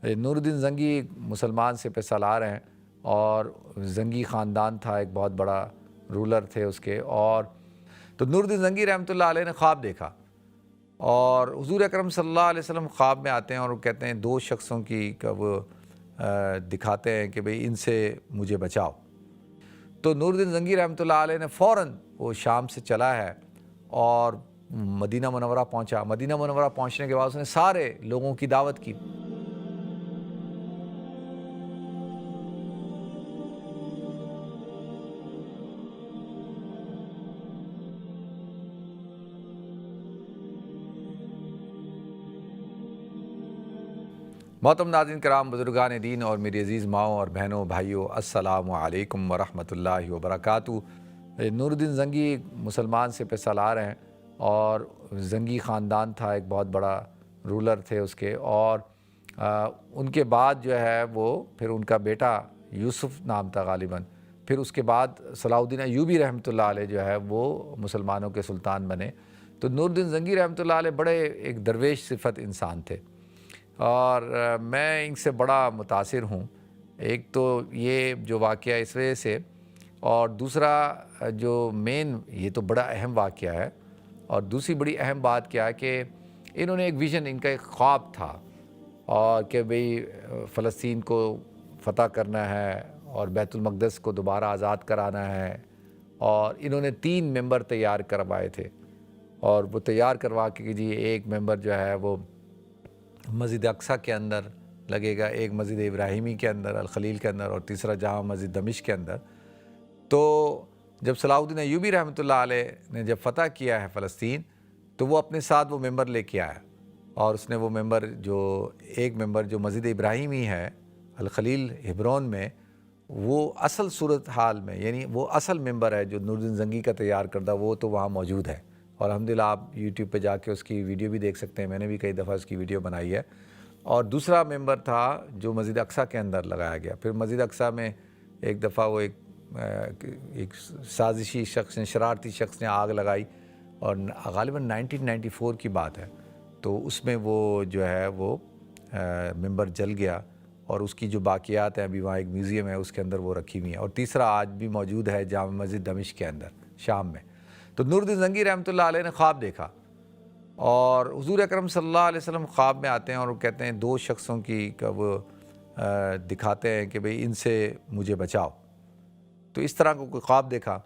نور الدین زنگی ایک مسلمان سے پہ سالار ہیں، اور زنگی خاندان تھا، ایک بہت بڑا رولر تھے اس کے. اور تو نور الدین زنگی رحمۃ اللہ علیہ نے خواب دیکھا، اور حضور اکرم صلی اللہ علیہ وسلم خواب میں آتے ہیں اور وہ کہتے ہیں دو شخصوں کی کا وہ دکھاتے ہیں کہ بھئی ان سے مجھے بچاؤ. تو نور الدین زنگی رحمۃ اللہ علیہ نے فوراً وہ شام سے چلا ہے اور مدینہ منورہ پہنچا. مدینہ منورہ پہنچنے کے بعد اس نے سارے لوگوں کی دعوت کی. محترم ناظرین کرام، بزرگان دین اور میری عزیز ماؤں اور بہنوں بھائیوں، السلام علیکم ورحمۃ اللہ وبرکاتہ. نور الدین زنگی ایک مسلمان سے پہ سالار ہیں، اور زنگی خاندان تھا، ایک بہت بڑا رولر تھے اس کے. اور ان کے بعد جو ہے وہ پھر ان کا بیٹا یوسف نام تھا غالباً. پھر اس کے بعد صلاح الدین ایوبی رحمۃ اللہ علیہ جو ہے وہ مسلمانوں کے سلطان بنے. تو نور الدین زنگی رحمۃ اللہ علیہ بڑے ایک درویش صفت انسان تھے، اور میں ان سے بڑا متاثر ہوں. ایک تو یہ جو واقعہ اس وجہ سے، اور دوسرا جو مین یہ تو بڑا اہم واقعہ ہے، اور دوسری بڑی اہم بات کیا ہے کہ انہوں نے ایک ویژن، ان کا ایک خواب تھا، اور کہ بھئی فلسطین کو فتح کرنا ہے اور بیت المقدس کو دوبارہ آزاد کرانا ہے. اور انہوں نے 3 ممبر تیار کروائے تھے، اور وہ تیار کروا کے جی ایک ممبر جو ہے وہ مسجد اقصیٰ کے اندر لگے گا، ایک مسجد ابراہیمی کے اندر الخلیل کے اندر، اور تیسرا جامع مسجد دمشق کے اندر. تو جب صلاح الدین ایوبی رحمۃ اللہ علیہ نے جب فتح کیا ہے فلسطین، تو وہ اپنے ساتھ وہ ممبر لے کے آیا، اور اس نے وہ ممبر ایک ممبر جو مسجد ابراہیمی ہے الخلیل ہبرون میں، وہ اصل صورتحال میں، یعنی وہ اصل ممبر ہے جو نور الدین زنگی کا تیار کردہ، وہ تو وہاں موجود ہے. اور الحمدللہ آپ یوٹیوب پہ جا کے اس کی ویڈیو بھی دیکھ سکتے ہیں، میں نے بھی کئی دفعہ اس کی ویڈیو بنائی ہے. اور دوسرا ممبر تھا جو مسجد اقصیٰ کے اندر لگایا گیا. پھر مسجد اقصیٰ میں ایک دفعہ وہ ایک سازشی شخص نے، شرارتی شخص نے آگ لگائی، اور غالباً 1994 کی بات ہے. تو اس میں وہ جو ہے وہ ممبر جل گیا، اور اس کی جو باقیات ہیں ابھی وہاں ایک میوزیم ہے اس کے اندر وہ رکھی ہوئی ہیں. اور تیسرا آج بھی موجود ہے جامع مسجد دمشق کے اندر شام میں. تو نور الدین زنگی رحمۃ اللہ علیہ نے خواب دیکھا، اور حضور اکرم صلی اللہ علیہ وسلم خواب میں آتے ہیں اور وہ کہتے ہیں دو شخصوں کی کا وہ دکھاتے ہیں کہ بھئی ان سے مجھے بچاؤ. تو اس طرح کو کوئی خواب دیکھا.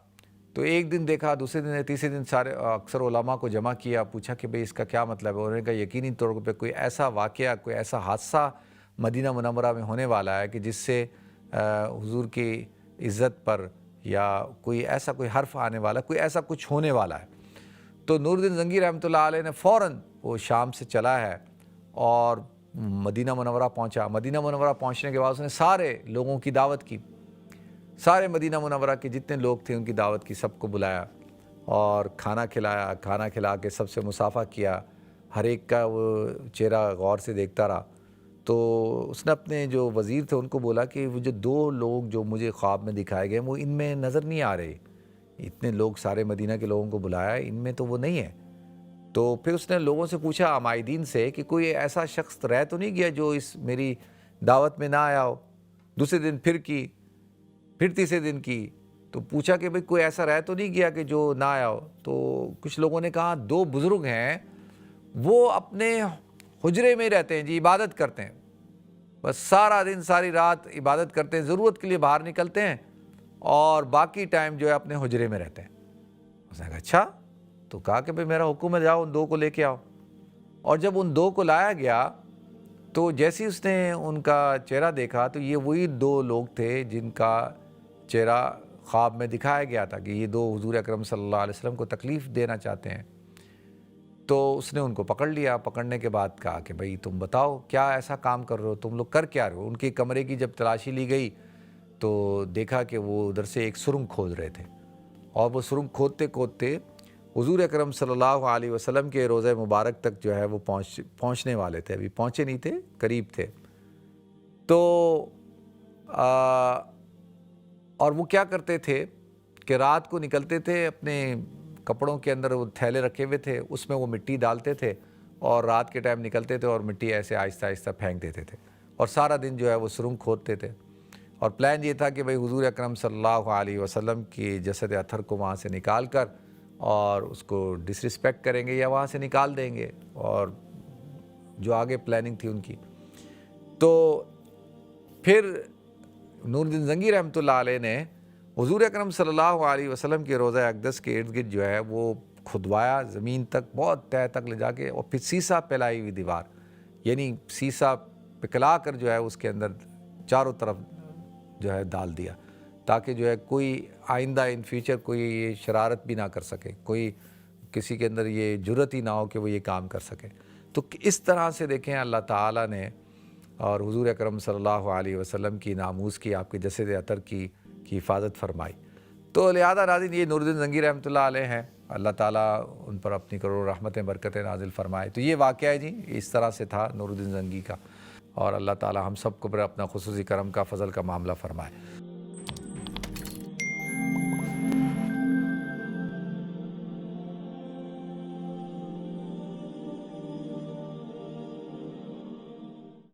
تو ایک دن دیکھا، دوسرے دن، تیسرے دن سارے اکثر علماء کو جمع کیا، پوچھا کہ بھئی اس کا کیا مطلب ہے. انہوں نے کہا یقینی طور پہ کوئی ایسا واقعہ، کوئی ایسا حادثہ مدینہ منورہ میں ہونے والا ہے کہ جس سے حضور کی عزت پر یا کوئی حرف آنے والا، کوئی ایسا کچھ ہونے والا ہے. تو نور الدین زنگی رحمۃ اللہ علیہ نے فوراً وہ شام سے چلا ہے اور مدینہ منورہ پہنچا. مدینہ منورہ پہنچنے کے بعد اس نے سارے لوگوں کی دعوت کی، سارے مدینہ منورہ کے جتنے لوگ تھے ان کی دعوت کی، سب کو بلایا اور کھانا کھلایا. کھانا کھلا کے سب سے مصافحہ کیا، ہر ایک کا وہ چہرہ غور سے دیکھتا رہا. تو اس نے اپنے جو وزیر تھے ان کو بولا کہ وہ جو 2 لوگ جو مجھے خواب میں دکھائے گئے وہ ان میں نظر نہیں آ رہے. اتنے لوگ، سارے مدینہ کے لوگوں کو بلایا، ان میں تو وہ نہیں ہے. تو پھر اس نے لوگوں سے پوچھا، عمائدین سے، کہ کوئی ایسا شخص رہ تو نہیں گیا جو اس میری دعوت میں نہ آیا ہو. دوسرے دن پھر کی، پھر تیسرے دن کی. تو پوچھا کہ بھئی کوئی ایسا رہ تو نہیں گیا کہ جو نہ آیا ہو. تو کچھ لوگوں نے کہا 2 بزرگ ہیں، وہ اپنے حجرے میں رہتے ہیں جی، عبادت کرتے ہیں، بس سارا دن ساری رات عبادت کرتے ہیں، ضرورت کے لیے باہر نکلتے ہیں اور باقی ٹائم جو ہے اپنے حجرے میں رہتے ہیں. اس نے کہا اچھا. تو کہا کہ بھئی میرا حکم ہے، جاؤ ان 2 کو لے کے آؤ. اور جب ان 2 کو لایا گیا تو جیسے اس نے ان کا چہرہ دیکھا تو یہ وہی 2 لوگ تھے جن کا چہرہ خواب میں دکھایا گیا تھا کہ یہ 2 حضور اکرم صلی اللہ علیہ وسلم کو تکلیف دینا چاہتے ہیں. تو اس نے ان کو پکڑ لیا. پکڑنے کے بعد کہا کہ بھئی تم بتاؤ کیا ایسا کام کر رہے ہو، تم لوگ کر کیا رہے ہو. ان کے کمرے کی جب تلاشی لی گئی تو دیکھا کہ وہ ادھر سے ایک سرنگ کھود رہے تھے، اور وہ سرنگ کھودتے کھودتے حضور اکرم صلی اللہ علیہ وسلم کے روضہ مبارک تک جو ہے وہ پہنچنے والے تھے. ابھی پہنچے نہیں تھے، قریب تھے. تو اور وہ کیا کرتے تھے کہ رات کو نکلتے تھے، اپنے کپڑوں کے اندر وہ تھیلے رکھے ہوئے تھے، اس میں وہ مٹی ڈالتے تھے، اور رات کے ٹائم نکلتے تھے اور مٹی ایسے آہستہ آہستہ پھینک دیتے تھے. اور سارا دن جو ہے وہ سرنگ کھودتے تھے، اور پلان یہ تھا کہ بھئی حضور اکرم صلی اللہ علیہ وسلم کی جسد اطہر کو وہاں سے نکال کر اور اس کو ڈسرسپیکٹ کریں گے یا وہاں سے نکال دیں گے، اور جو آگے پلاننگ تھی ان کی۔ تو پھر نور الدین زنگی رحمۃ اللہ علیہ نے حضور اکرم صلی اللہ علیہ وسلم کے روضہ اقدس کے ارد گرد جو ہے وہ کھدوایا زمین تک، بہت تہ تک لے جا کے، اور پھر سیسا پھیلائی ہوئی دیوار، یعنی سیسا پکلا کر جو ہے اس کے اندر چاروں طرف جو ہے ڈال دیا، تاکہ جو ہے کوئی آئندہ ان فیوچر کوئی یہ شرارت بھی نہ کر سکے، کوئی کسی کے اندر یہ جرت ہی نہ ہو کہ وہ یہ کام کر سکے۔ تو اس طرح سے دیکھیں اللہ تعالیٰ نے اور حضور اکرم صلی اللہ علیہ وسلم کی ناموس کی، آپ کے جسد اطہر کی حفاظت فرمائی۔ تو لہذا ناظرین یہ نور الدین زنگی رحمۃ اللہ علیہ ہیں، اللہ تعالیٰ ان پر اپنی کروڑوں رحمتیں برکتیں نازل فرمائے۔ تو یہ واقعہ ہے جی، اس طرح سے تھا نور الدین زنگی کا، اور اللہ تعالیٰ ہم سب کو پر اپنا خصوصی کرم کا فضل کا معاملہ فرمائے۔